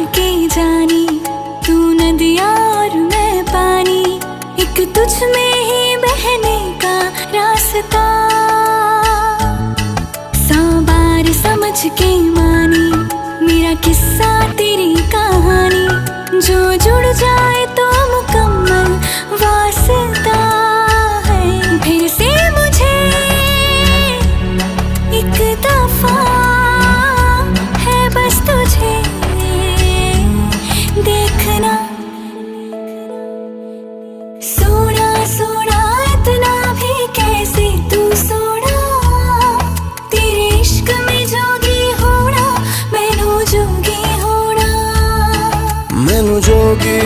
के जानी, तू नदिया और मैं पानी, एक तुझ में ही बहने का रास्ता। 100 बार समझ के मानी मेरा किस्सा तेरी कहानी, जो जुड़ जाए तो मुकम्मल वास्ता है। फिर से मुझे एक दफा है बस तुझे देखना। सोना सोना इतना भी कैसे तू सोना, तेरे इश्क में जोगी होना, मैनू जोगी होना। मैनू जोगी